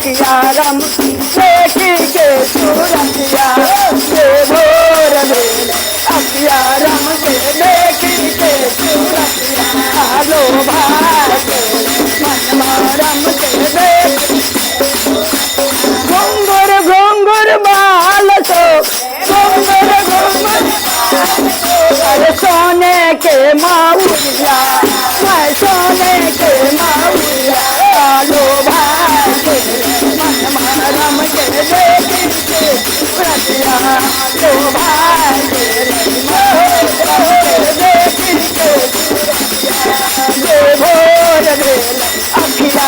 अखिया रम देखी के सूरतिया ये भोर भेल अखिया रम के देखी के सूरतिया लोभा के मन रम के देख घुंघुर घुंघुर बाल को घुंघुर घुंघुर अरे सोने के माउरिया मैं सोने के माउरिया लोभा के मन रम के देखी के सूरतिया लोभा के देखी के ये भोर भेल अखिया